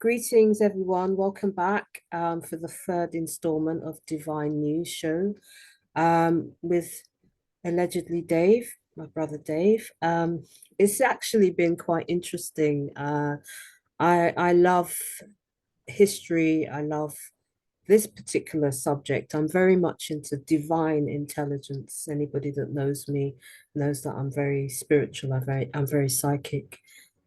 Greetings, everyone. Welcome back for the third installment of Divine News Show with Allegedly Dave, my brother Dave. It's actually been quite interesting. I love history. I love this particular subject. I'm very much into divine intelligence. Anybody that knows me knows that I'm very spiritual. I'm very psychic.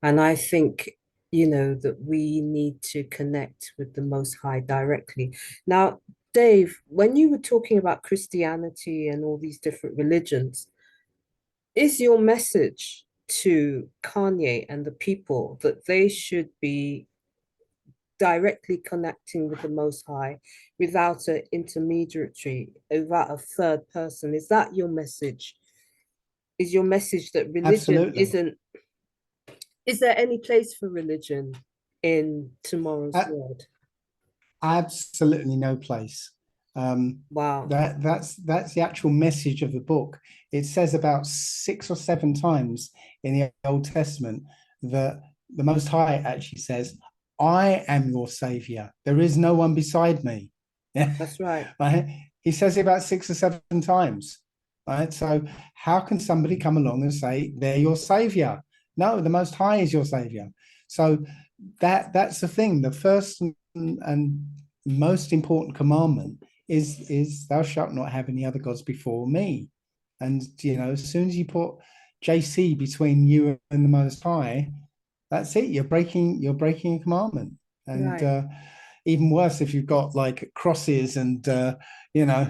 And I think, that we need to connect with the Most High directly. Now, Dave, when you were talking about Christianity and all these different religions, is your message to Kanye and the people that they should be directly connecting with the Most High without an intermediary, without a third person? Is that your message? Is your message that religion Absolutely. isn't, is there any place for religion in tomorrow's A- world? Absolutely no place. Um, Wow. that's the actual message of the book. It says about 6 or 7 times in the Old Testament that the Most High actually says, "I am your savior. There is no one beside me." Yeah, That's right. right. He says it about 6 or 7 times. Right. So how can somebody come along and say they're your savior? No, the Most High is your savior. So that's the thing. The first and most important commandment is thou shalt not have any other gods before me. And as soon as you put JC between you and the Most High, that's it. You're breaking a commandment. And Right. even worse if you've got like crosses and you know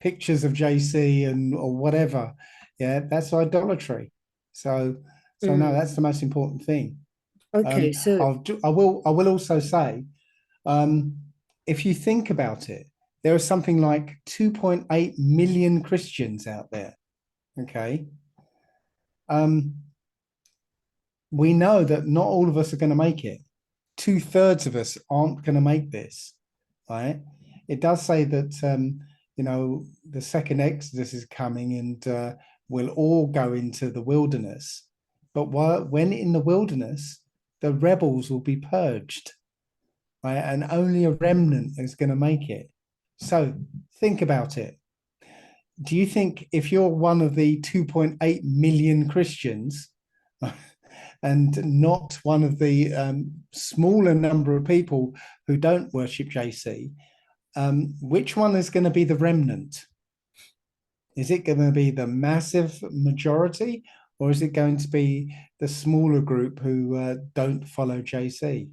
pictures of JC and or whatever. Yeah, that's idolatry. So no, Mm. that's the most important thing. Okay, so I will also say, um, if you think about it, there are something like 2.8 million Christians out there. Okay. Um, we know that not all of us are going to make it. Two-thirds of us aren't going to make this, right? It does say that the second Exodus is coming and we'll all go into the wilderness. But when in the wilderness, the rebels will be purged, right? And only a remnant is going to make it. So think about it. Do you think if you're one of the 2.8 million Christians and not one of the smaller number of people who don't worship JC, which one is going to be the remnant? Is it going to be the massive majority, or is it going to be the smaller group who don't follow JC?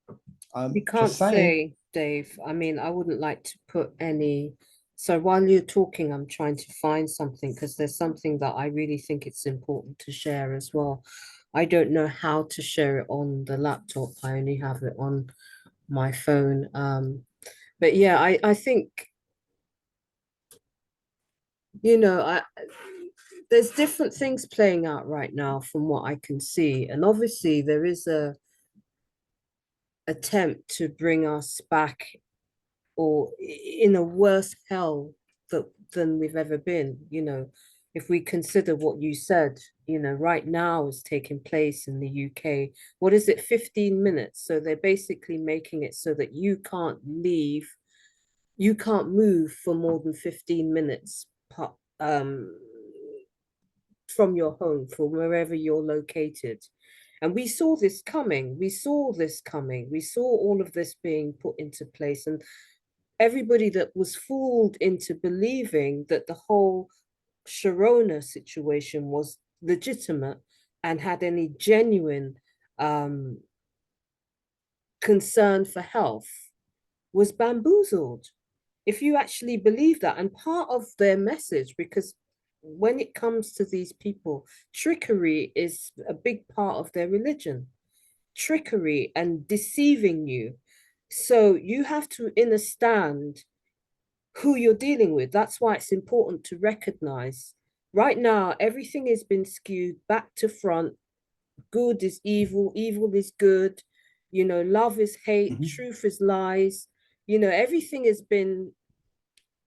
you Just can't saying. say, Dave. I mean, I wouldn't like to put any. So while you're talking, I'm trying to find something because there's something that I really think it's important to share as well. I don't know how to share it on the laptop. I only have it on my phone. But yeah, I think, I there's different things playing out right now from what I can see. And obviously there is a attempt to bring us back or in a worse hell than we've ever been, if we consider what you said, right now is taking place in the UK. What is it, 15 minutes? So they're basically making it so that you can't move for more than 15 minutes um, from your home, from wherever you're located. And we saw this coming. We saw this coming. We saw all of this being put into place. And everybody that was fooled into believing that the whole Sharona situation was legitimate and had any genuine um, concern for health was bamboozled. If you actually believe that, and part of their message, because when it comes to these people, trickery is a big part of their religion, trickery and deceiving you. So you have to understand who you're dealing with. That's why it's important to recognize. Right now, everything has been skewed back to front. Good is evil, evil is good. Love is hate, Mhm. truth is lies. Everything has been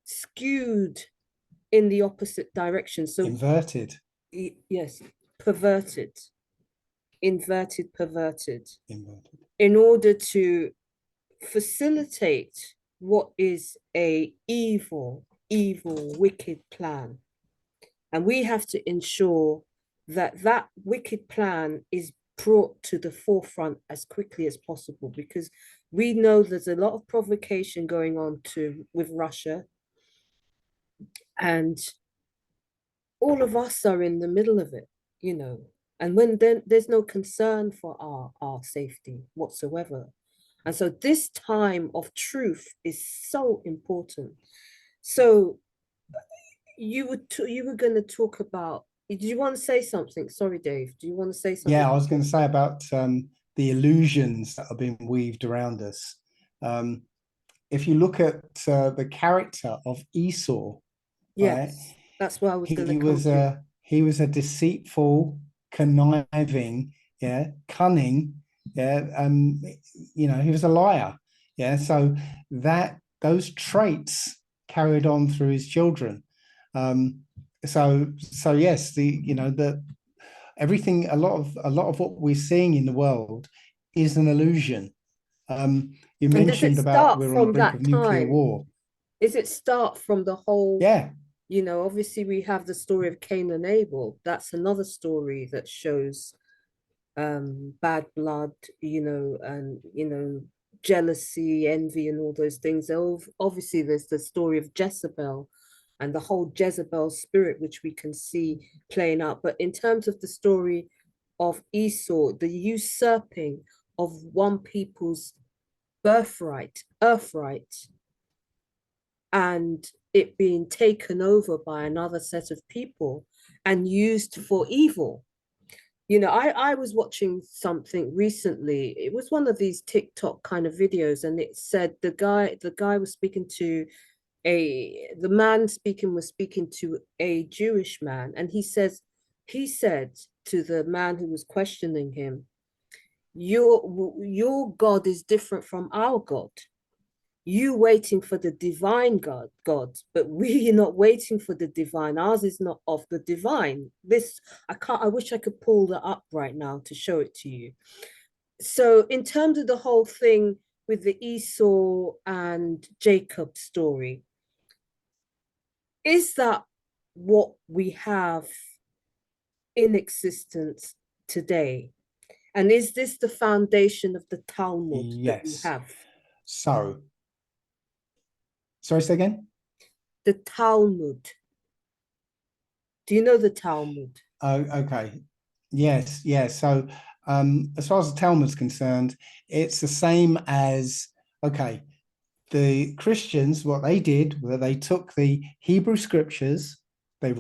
skewed in the opposite direction. So, Inverted. yes, perverted, inverted, perverted. Inverted. in order to facilitate what is a evil, wicked plan. And we have to ensure that that wicked plan is brought to the forefront as quickly as possible, because we know there's a lot of provocation going on with Russia, and all of us are in the middle of it, you know. And when then there's no concern for our safety whatsoever. And so this time of truth is so important. So you were going to talk about, did you want to say something? Sorry, Dave. Do you want to say something? Yeah, I was going to say about the illusions that have been weaved around us. Um, if you look at the character of Esau, right? Yes, that's what I was going to He come was to. a deceitful, conniving, yeah, cunning, yeah, he was a liar, yeah. So that those traits carried on through his children. So yes, the everything, a lot of what we're seeing in the world is an illusion. You And does it mentioned about start we're on the from brink of that nuclear time? war. Is it start from the whole, Yeah, obviously we have the story of Cain and Abel. That's another story that shows bad blood, and jealousy, envy, and all those things. Obviously there's the story of Jezebel and the whole Jezebel spirit, which we can see playing out. But in terms of the story of Esau, the usurping of one people's earthright, and it being taken over by another set of people and used for evil. I was watching something recently. It was one of these TikTok kind of videos, and it said the guy was speaking to the man speaking was speaking to a Jewish man, and he said to the man who was questioning him, your God is different from our God. You waiting for the divine God, but we are not waiting for the divine. Ours is not of the divine. This, I wish I could pull that up right now to show it to you. So in terms of the whole thing with the Esau and Jacob story, is that what we have in existence today? And is this the foundation of the Talmud that we yes. have? So, sorry, say again. The Talmud. Do you know the Talmud? Oh, okay. Yes, yes. So, as far as the Talmud's concerned, it's the same as, okay, the Christians, what they did was they took the Hebrew scriptures, they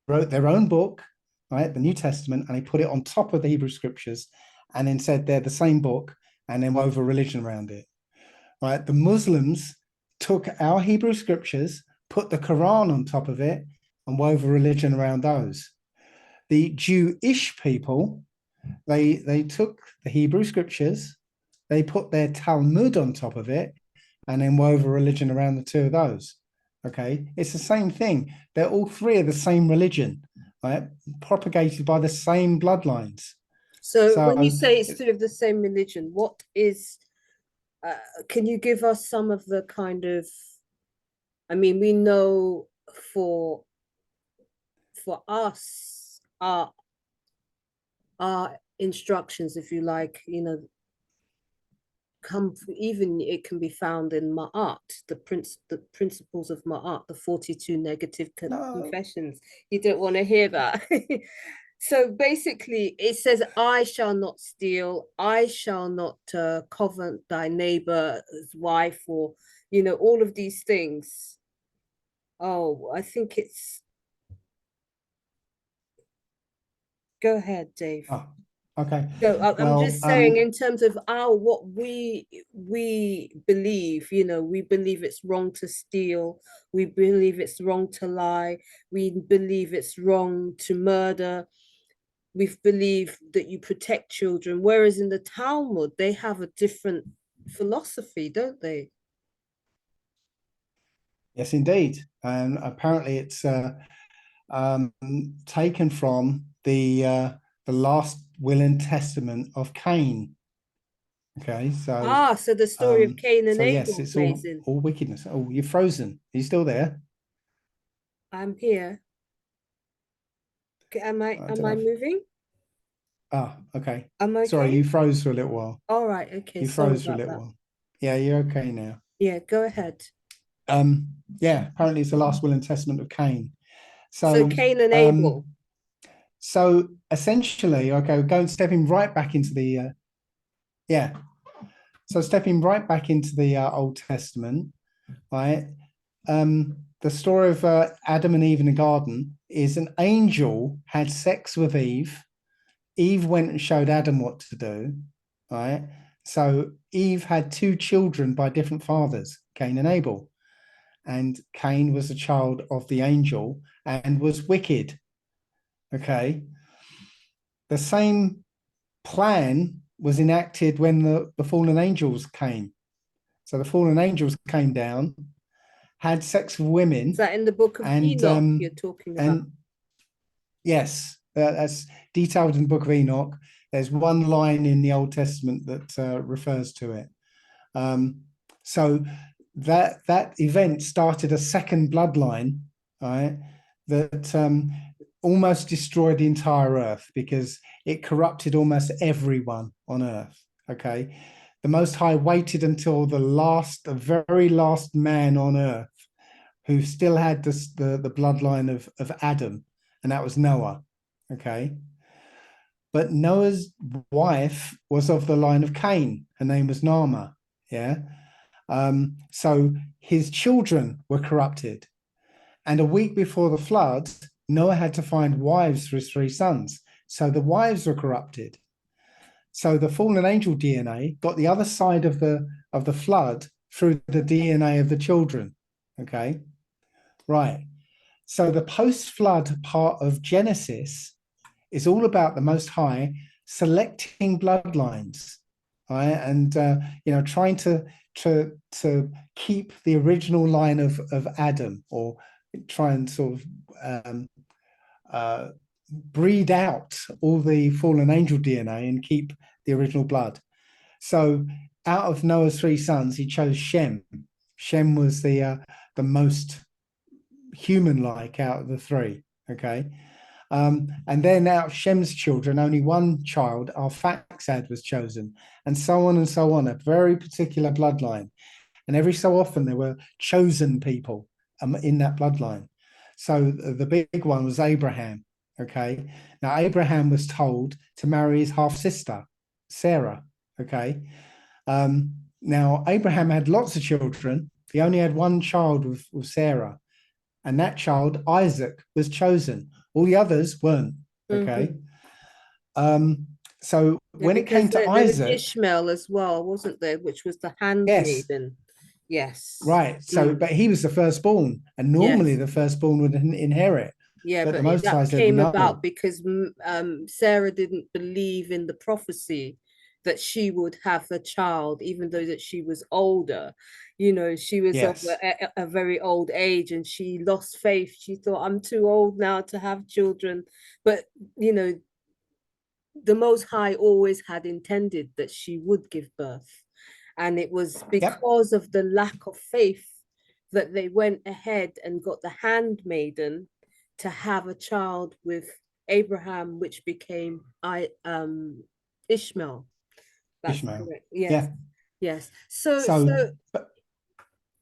wrote their own book, right, the New Testament, and they put it on top of the Hebrew scriptures, and then said they're the same book, and then wove a religion around it. Right? The Muslims took our Hebrew scriptures, put the Quran on top of it, and wove a religion around those. The Jewish people, they took the Hebrew scriptures, they put their Talmud on top of it, and then wove a religion around the two of those. Okay, it's the same thing. They're all three of the same religion, right? Propagated by the same bloodlines. So when you So, say it's sort of the same religion, what is, can you give us some of the kind of, I mean, we know for for us, our instructions, if you like, come even it can be found in Ma'at, the principles of Ma'at, the 42 negative no, confessions. You don't want to hear that. So basically, it says, I shall not steal, I shall not covet thy neighbor's wife, or, all of these things. Oh, I think it's, go ahead, Dave. oh, okay. So I'm Well, just saying, in terms of what we believe, we believe it's wrong to steal, we believe it's wrong to lie, we believe it's wrong to murder, we believe that you protect children. Whereas in the Talmud, they have a different philosophy, don't they? yes, indeed. And apparently, it's um, taken from the last will and testament of Cain. Okay, so So the story of Cain and yes, Abel it's plays in. all wickedness. Oh, you're frozen. Are you still there? I'm here. Am I I am don't I know. moving? Okay. I'm Sorry, okay. you froze for a little while. All right, okay. You Sorry froze for a about little that. while. Yeah, you're okay now. Yeah, go ahead. Yeah, apparently it's the last will and testament of Cain. So So, Cain and um, Abel. so essentially, okay, stepping right back into the yeah. So stepping right back into the Old Testament, right? The story of Adam and Eve in the garden is an angel had sex with Eve. Eve went and showed Adam what to do, right? So Eve had two children by different fathers, Cain and Abel. And Cain was a child of the angel and was wicked. Okay. The same plan was enacted when the fallen angels came. So the fallen angels came down, had sex with Is women, that in the book of and Enoch you're talking about? and yes, that's detailed in the book of Enoch. There's one line in the Old Testament that refers to it. So that event started a second bloodline, right? That almost destroyed the entire earth because it corrupted almost everyone on earth. Okay. The Most High waited until the very last man on earth who still had the bloodline of Adam, and that was Noah. Okay. But Noah's wife was of the line of Cain. Her name was Naamah. Yeah. So his children were corrupted. And a week before the flood, Noah had to find wives for his three sons. So the wives were corrupted. So the fallen angel DNA got the other side of the flood through the DNA of the children. Okay. Right. So the post-flood part of Genesis is all about the Most High selecting bloodlines, right? And trying to keep the original line of Adam, or try and sort of breed out all the fallen angel DNA and keep the original blood. So out of Noah's three sons, he chose Shem. Shem was the most human-like out of the three. Okay. And then out of Shem's children, only one child, Arphaxad, was chosen, and so on, a very particular bloodline. And every so often there were chosen people in that bloodline. So the big one was Abraham. Okay. Now, Abraham was told to marry his half sister, Sarah. Okay. Now, Abraham had lots of children. He only had one child with Sarah. And that child, Isaac, was chosen. All the others weren't. Okay. Mhm. So Yeah, when it because came to there was Isaac, Ishmael as well, wasn't there? Which was the yes, handmaiden. Yes. right. So, but he was the firstborn, and normally Yes. the firstborn would inherit. Yeah, But the but Most High that said came about no. because Sarah didn't believe in the prophecy that she would have a child, even though that she was older. You know, she was of Yes. a very old age and she lost faith. She thought, I'm too old now to have children. But, you know, the Most High always had intended that she would give birth. And it was Yep. because of the lack of faith that they went ahead and got the handmaiden to have a child with Abraham, which became Ishmael. That's Ishmael. correct. Yes, Yeah. yes. So, So, so, but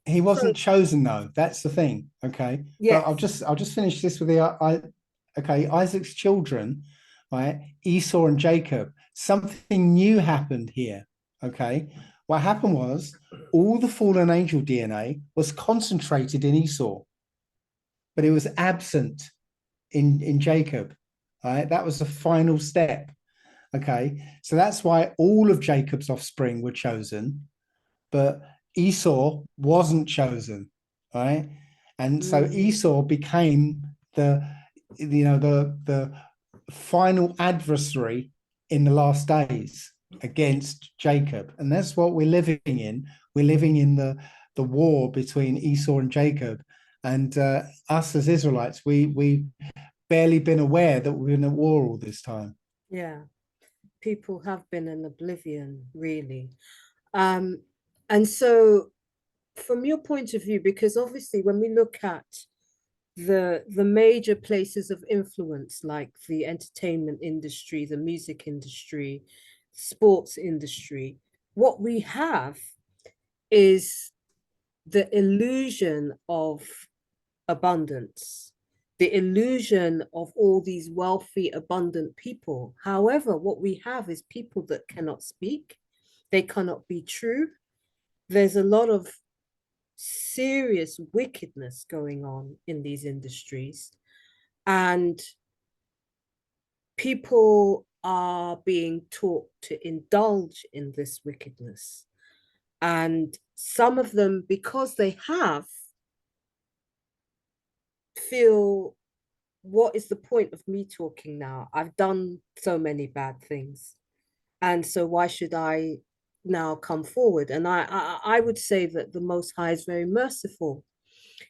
he so, wasn't chosen though. That's the thing. Okay. But yes. I'll just finish this with the okay, Isaac's children, right? Esau and Jacob. Something new happened here. Okay. What happened was all the fallen angel DNA was concentrated in Esau, but it was absent in Jacob. Right. That was the final step. Okay. So that's why all of Jacob's offspring were chosen, but Esau wasn't chosen, right? And so Mm, Esau became the final adversary in the last days against Jacob, and that's what we're living in. We're living in the war between Esau and Jacob, and us as Israelites, we've barely been aware that we've been at war all this time. yeah. people have been in oblivion, really. Um, and so from your point of view, because obviously when we look at the major places of influence like the entertainment industry, the music industry, sports industry, what we have is the illusion of abundance, the illusion of all these wealthy, abundant people. However, what we have is people that cannot speak, they cannot be true. There's a lot of serious wickedness going on in these industries, and people are being taught to indulge in this wickedness. And some of them, because they have, feel, what is the point of me talking now? I've done so many bad things. And so why should I now come forward? And I would say that the Most High is very merciful.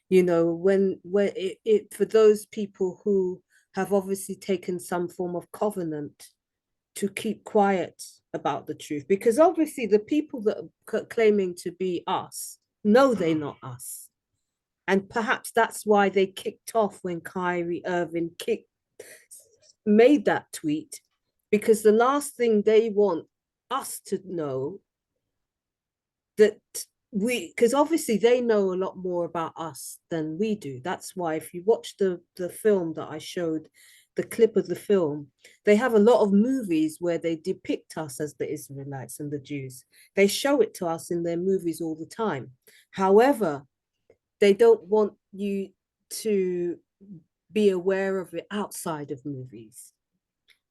You know, when it for those people who have obviously taken some form of covenant to keep quiet about the truth, because obviously the people that are claiming to be us know they're not us. And perhaps that's why they kicked off when Kyrie Irving made that tweet, because the last thing they want us to know that because obviously they know a lot more about us than we do. That's why if you watch the film that I showed, the clip of the film, they have a lot of movies where they depict us as the Israelites and the Jews. They show it to us in their movies all the time. However, they don't want you to be aware of it outside of movies.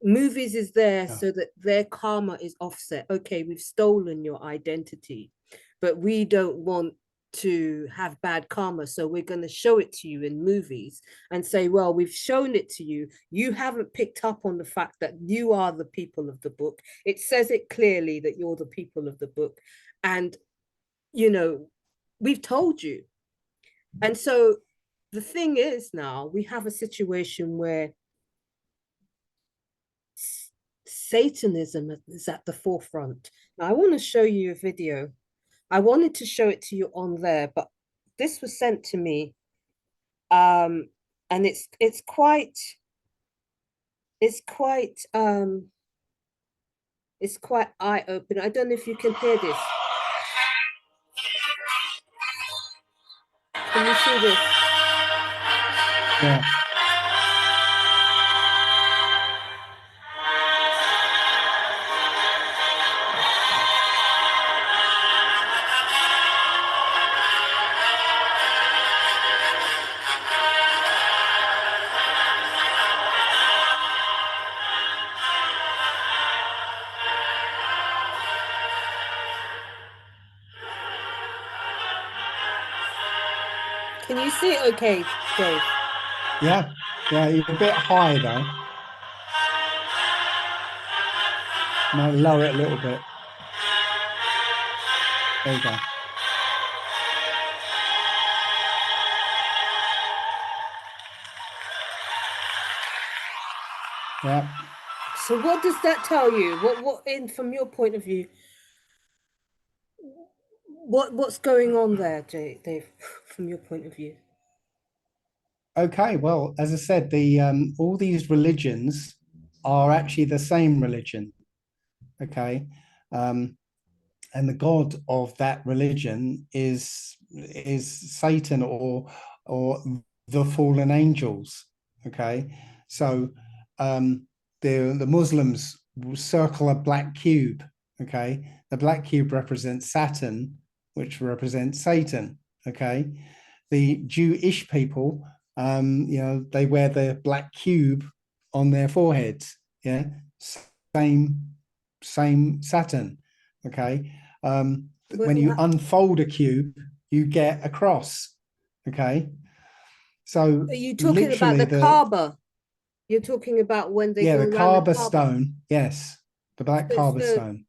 Movies is there Yeah. so that their karma is offset. Okay, we've stolen your identity, but we don't want to have bad karma, so we're going to show it to you in movies and say, well, we've shown it to you, you haven't picked up on the fact that you are the people of the book. It says it clearly that you're the people of the book, and you know, we've told you. And so the thing is, now we have a situation where Satanism is at the forefront. Now, I want to show you a video. I wanted to show it to you on there, but this was sent to me. And it's quite it's quite eye-opening. I don't know if you can hear this. Can you see this? Yeah. Can you see it okay, Dave? Yeah. Yeah. You're a bit high though. Might lower it a little bit. There you go. Yeah. So what does that tell you? What in from your point of view, what's going on there, Dave, from your point of view? Okay. Well, as I said, the all these religions are actually the same religion. Okay. Um, and the god of that religion is Satan or the fallen angels. Okay, so the Muslims will circle a black cube. Okay, the black cube represents Saturn, which represents Satan. Okay, the Jewish people, they wear the black cube on their foreheads. Yeah, same Saturn. Okay, when you unfold a cube, you get a cross. Okay, so Are you talking about literally the Kaaba? You're talking about when they yeah, go the around the Kaaba Kaaba. stone, yes, the black So, Kaaba so, stone.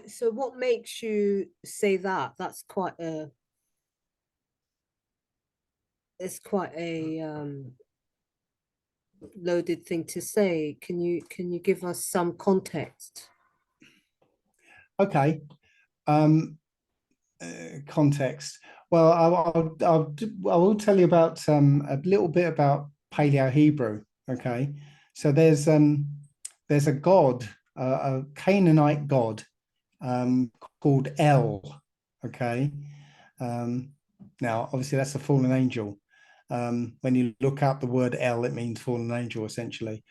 so what makes you say that? That's quite a, it's quite a loaded thing to say. Can you give us some context? Okay. Um, Context. Well, I will tell you about a little bit about Paleo Hebrew. Okay, so there's a god, a Canaanite god, called El. Okay, um, now obviously that's a fallen angel. When you look up the word El, it means fallen angel essentially.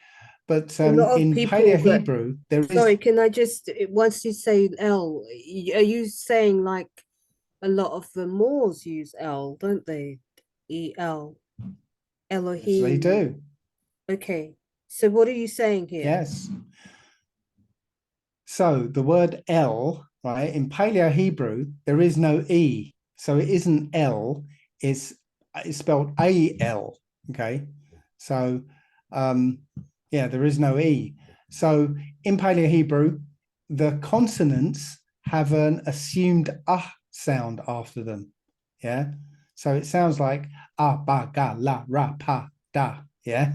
But A lot of in people Paleo that, Hebrew, there is sorry, can I just, once you say L, are you saying like a lot of the Moors use L, don't they? E-L, yes, they Elohim. do. Okay. So what are you saying here? Yes. So the word El, right, in Paleo Hebrew, there is no E. So it isn't L, it's spelled A-L. Okay. So yeah, there is no E. So in Paleo Hebrew, the consonants have an assumed sound after them. Yeah. So it sounds like ba ga la ra pa da. Yeah.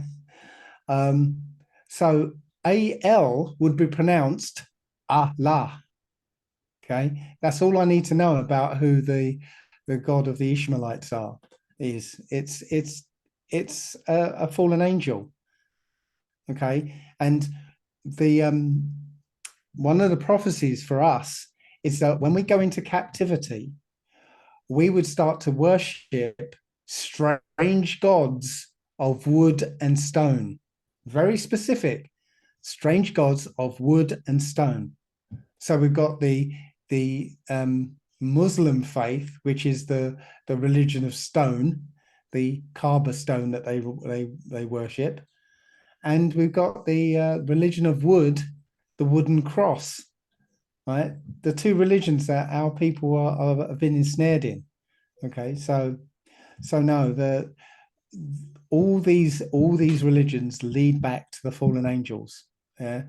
Um, so AL would be pronounced Allah. Okay, that's all I need to know about who the god of the Ishmaelites are. Is it's a fallen angel. Okay, and the one of the prophecies for us is that when we go into captivity, we would start to worship strange gods of wood and stone. Very specific, strange gods of wood and stone. So we've got the Muslim faith, which is the religion of stone, the Kaaba stone that they worship, and we've got the religion of wood, the wooden cross. Right, the two religions that our people have been ensnared in. Okay, so no, all these religions lead back to the fallen angels. Yeah,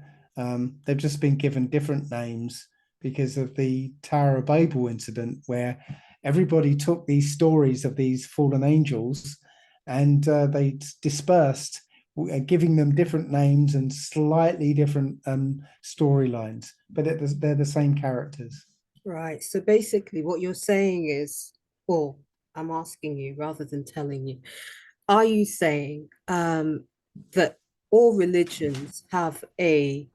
they've just been given different names because of the Tower of Babel incident, where everybody took these stories of these fallen angels and they dispersed, giving them different names and slightly different storylines, but they're the same characters. Right. So basically what you're saying is, or I'm asking you rather than telling you, are you saying that all religions have a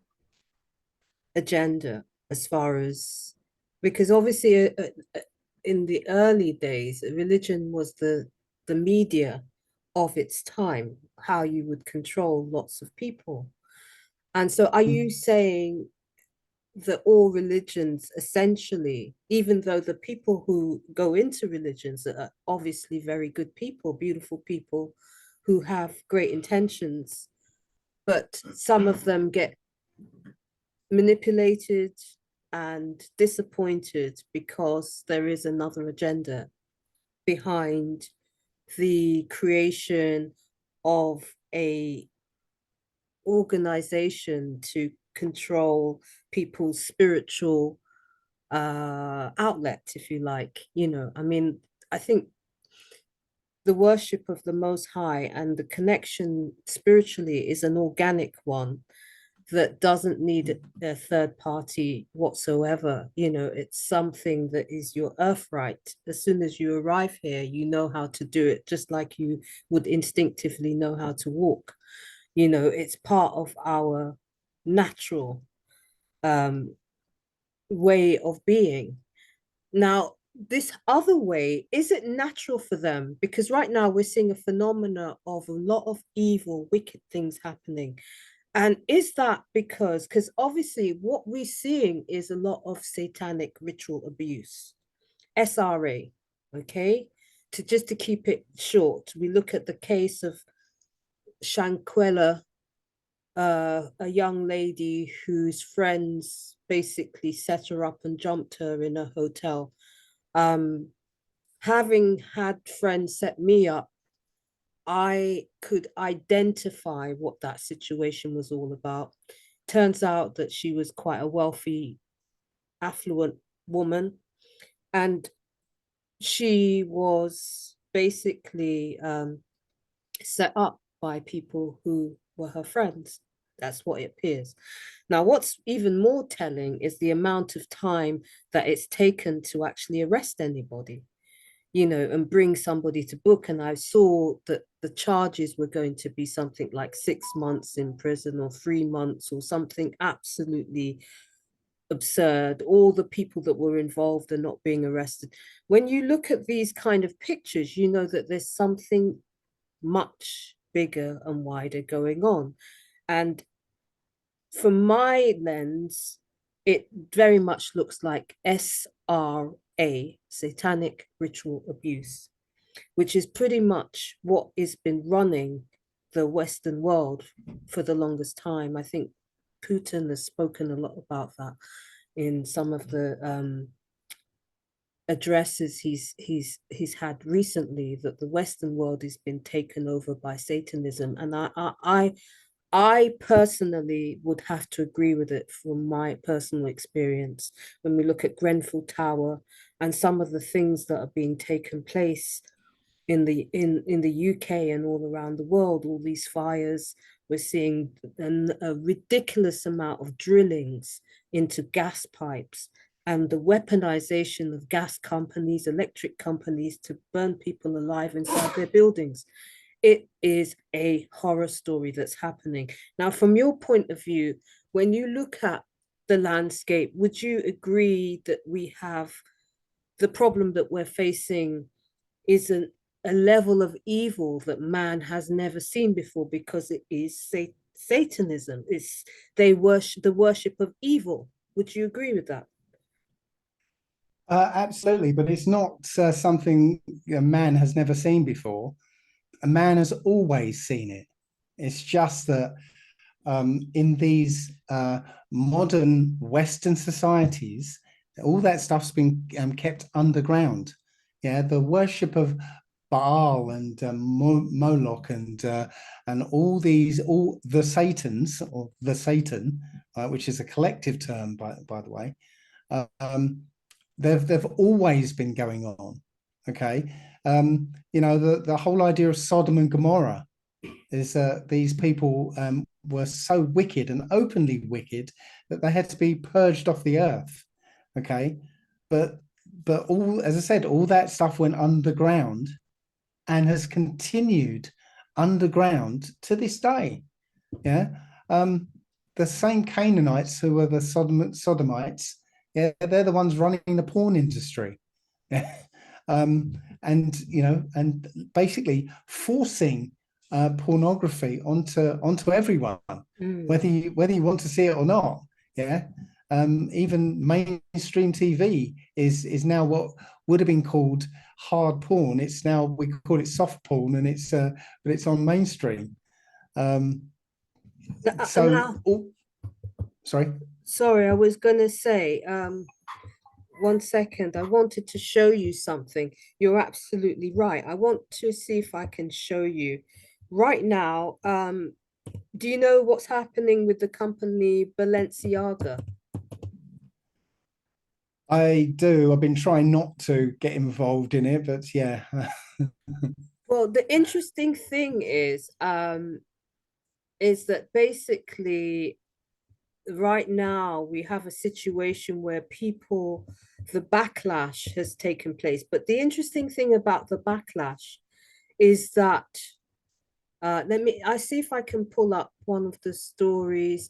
agenda as far as, because obviously in the early days religion was the media of its time, how you would control lots of people. And so are you saying that all religions essentially, even though the people who go into religions are obviously very good people, beautiful people who have great intentions, but some of them get manipulated and disappointed because there is another agenda behind the creation of a organization to control people's spiritual outlet, if you like. I mean, I think the worship of the Most High and the connection spiritually is an organic one that doesn't need a third party whatsoever. It's something that is your birthright. As soon as you arrive here, you know how to do it, just like you would instinctively know how to walk. It's part of our natural um, way of being. Now, this other way, is it natural for them? Because right now we're seeing a phenomena of a lot of evil, wicked things happening. And is that because obviously what we're seeing is a lot of satanic ritual abuse, SRA, okay? Just to keep it short, we look at the case of Shanquella, a young lady whose friends basically set her up and jumped her in a hotel. Um, Having had friends set me up, I could identify what that situation was all about. Turns out that she was quite a wealthy, affluent woman, and she was basically set up by people who were her friends. That's what it appears. Now, what's even more telling is the amount of time that it's taken to actually arrest anybody, and bring somebody to book. And I saw that the charges were going to be something like 6 months in prison or 3 months or something absolutely absurd. All the people that were involved are not being arrested. When you look at these kind of pictures, you know that there's something much bigger and wider going on. And from my lens, it very much looks like SRA, Satanic Ritual Abuse, which is pretty much what has been running the Western world for the longest time. I think Putin has spoken a lot about that in some of the addresses he's had recently, that the Western world has been taken over by Satanism, and I personally would have to agree with it from my personal experience. When we look at Grenfell Tower and some of the things that are being taken place in the UK and all around the world, all these fires, we're seeing a ridiculous amount of drillings into gas pipes and the weaponization of gas companies, electric companies to burn people alive inside their buildings. It is a horror story that's happening. Now, from your point of view, when you look at the landscape, would you agree that we have the problem that we're facing is a level of evil that man has never seen before, because it is Satanism. It's they worship the worship of evil. Would you agree with that? Absolutely, but it's not something a man has never seen before. A man has always seen it. It's just that in these modern Western societies, all that stuff's been kept underground. Yeah, the worship of Baal and Moloch and all the Satans, or the Satan, which is a collective term by the way. Um, they've always been going on. Okay, the whole idea of Sodom and Gomorrah is that these people were so wicked and openly wicked that they had to be purged off the earth. Okay, but all, as I said, all that stuff went underground and has continued underground to this day. Yeah, the same Canaanites who were the Sodomites. Yeah, they're the ones running the porn industry. Yeah. And basically forcing pornography onto everyone, whether you want to see it or not. Yeah. Even mainstream TV is now what would have been called hard porn. It's now, we call it soft porn, and but it's on mainstream. So, sorry. Sorry, I was gonna say, 1 second. I wanted to show you something. You're absolutely right. I want to see if I can show you right now. Do you know what's happening with the company Balenciaga? I do. I've been trying not to get involved in it, but yeah. Well, the interesting thing is that basically right now we have a situation where the backlash has taken place. But the interesting thing about the backlash is that I see if I can pull up one of the stories.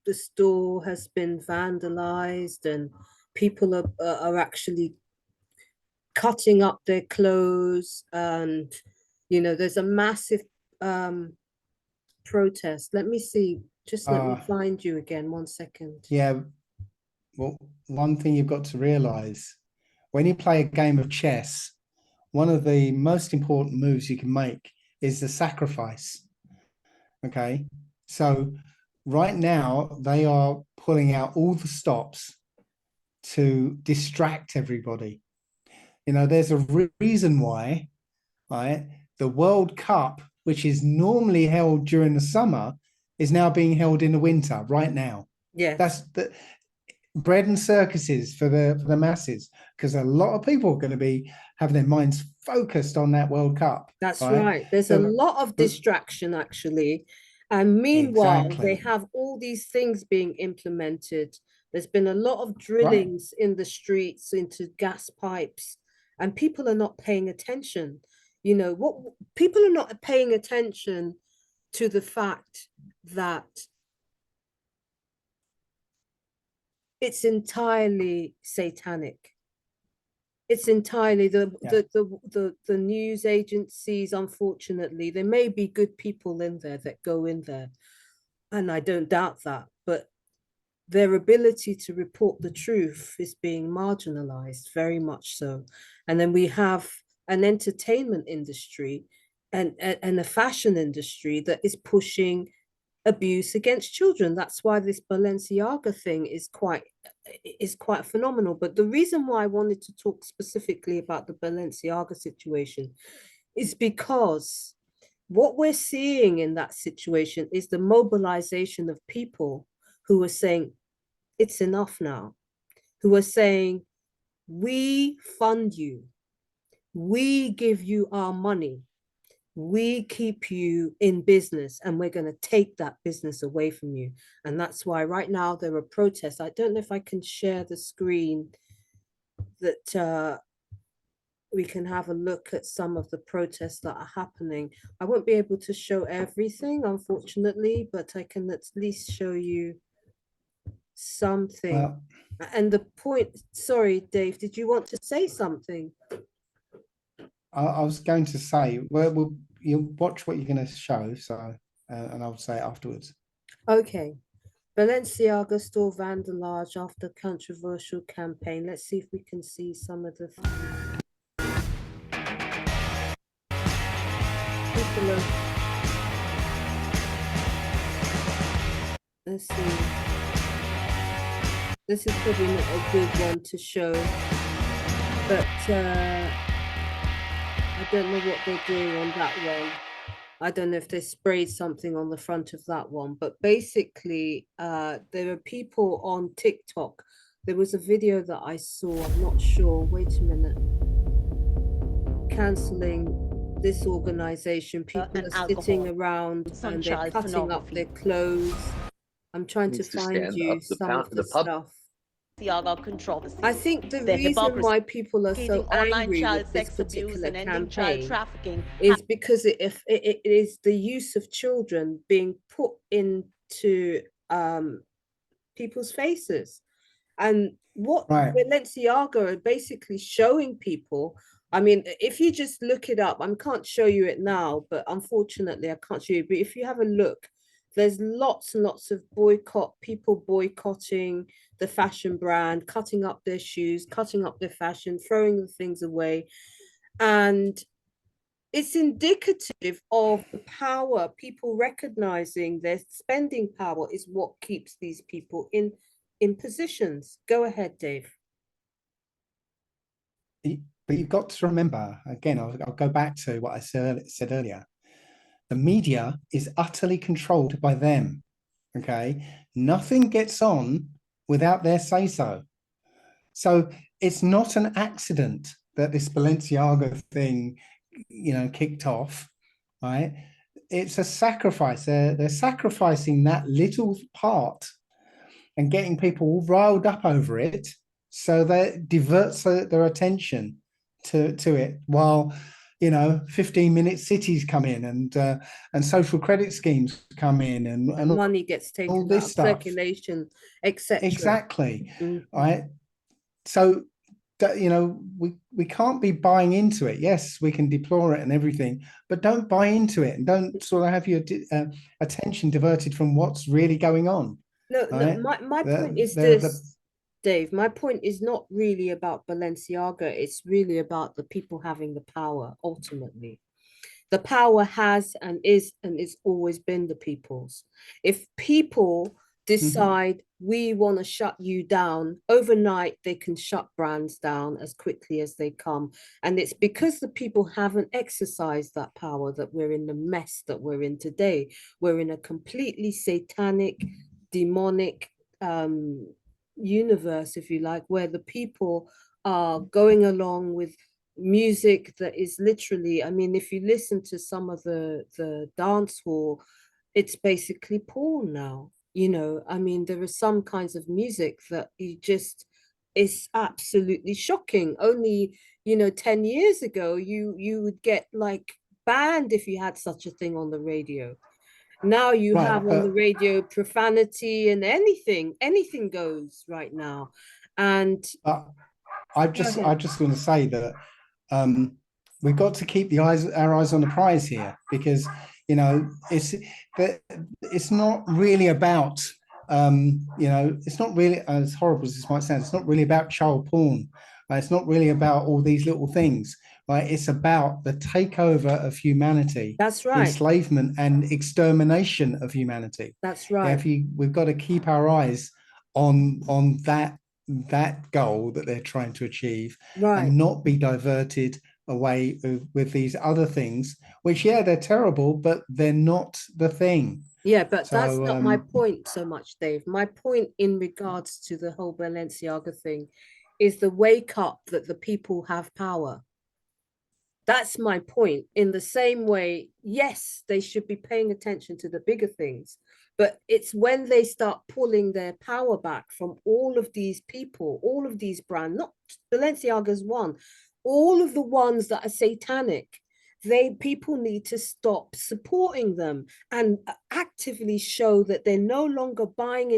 The store has been vandalized and people are actually cutting up their clothes, and there's a massive um protest. Let me see, just let me find you again, 1 second. Yeah. Well, one thing you've got to realize, when you play a game of chess, one of the most important moves you can make is the sacrifice. Okay. So right now they are pulling out all the stops to distract everybody. There's a reason why, right? The World Cup, which is normally held during the summer, is now being held in the winter right now. Yeah, That's the bread and circuses for the masses, because a lot of people are going to be having their minds focused on that World Cup. that's Right. right. There's a lot of distraction actually. And meanwhile, they Exactly. have all these things being implemented. There's been a lot of Right. drillings in the streets into gas pipes, and people are not paying attention. You know, what people are not paying attention to the fact that it's entirely satanic. It's entirely Yeah. the news agencies, unfortunately. There may be good people in there that go in there, and I don't doubt that, but their ability to report the truth is being marginalized, very much so. And then we have an entertainment industry and a fashion industry that is pushing abuse against children. That's why this Balenciaga thing is quite phenomenal. But the reason why I wanted to talk specifically about the Balenciaga situation is because what we're seeing in that situation is the mobilization of people who are saying it's enough now, who are saying we fund you, we give you our money, we keep you in business, and we're going to take that business away from you. And that's why right now there are protests. I don't know if I can share the screen that we can have a look at some of the protests that are happening. I won't be able to show everything, unfortunately, but I can at least show you something. Well, And the point, sorry, Dave, did you want to say something? I was going to say, well, you'll watch what you're going to show, so and I'll say it afterwards. Okay. Balenciaga store vandalized after controversial campaign. Let's see if we can see some of the people are, let's see. This is probably not a good one to show, but I don't know what they're doing on that one. I don't know if they sprayed something on the front of that one, but basically, there are people on TikTok. There was a video that I saw, I'm not sure, wait a minute. Canceling this organization. People are sitting around and they're cutting up their clothes. I'm trying to find you some of the stuff. I think the reason why people are so angry with this particular campaign is because it is the use of children being put into people's faces. And what Right. Balenciaga are basically showing people, I mean, if you just look it up, I can't show you it now, but unfortunately I can't show you. But if you have a look, there's lots and lots of people boycotting the fashion brand, cutting up their shoes, cutting up their fashion, throwing the things away. And it's indicative of the power, people recognizing their spending power is what keeps these people in positions. Go ahead, Dave. But you've got to remember, again, I'll go back to what I said earlier. The media is utterly controlled by them. Okay. Nothing gets on without their say so. So it's not an accident that this Balenciaga thing, kicked off, right? It's a sacrifice. They're sacrificing that little part and getting people all riled up over it, so that diverts their attention to it, while 15-minute cities come in and social credit schemes come in and money gets all taken out this of stuff. circulation, etc. Exactly. Right. So we can't be buying into it. Yes, we can deplore it and everything, but don't buy into it and don't sort of have your attention diverted from what's really going on. No, Right? my point is The this, Dave. My point is not really about Balenciaga. It's really about the people having the power ultimately. The power has and is always been the people's. If people Mhm. decide we want to shut you down overnight, they can shut brands down as quickly as they come. And it's because the people haven't exercised that power that we're in the mess that we're in today. We're in a completely satanic, demonic universe, if you like, where the people are going along with music that is literally, I mean, if you listen to some of the dance hall it's basically porn now. I mean, there are some kinds of music that it's absolutely shocking. Only, 10 years ago, you would get like banned if you had such a thing on the radio. Now you Right, have on the but radio profanity and anything goes right now. And uh, I go just ahead. I just want to say that um, we've got to keep our eyes on the prize here, because it's not really about it's not really, as horrible as this might sound, it's not really about child porn. It's not really about all these little things. Right? It's about the takeover of humanity, That's the right. enslavement and extermination of humanity. That's Yeah, right. we've got to keep our eyes on that goal that they're trying to achieve, Right. and not be diverted away with these other things, which, yeah, they're terrible, but they're not the thing. Yeah, but that's So not my point so much, Dave. My point in regards to the whole Balenciaga thing is the wake up that the people have power. That's my point. In the same way, yes, they should be paying attention to the bigger things, but it's when they start pulling their power back from all of these people, all of these brands, not Balenciaga's one, all of the ones that are satanic. People need to stop supporting them and actively show that they're no longer buying into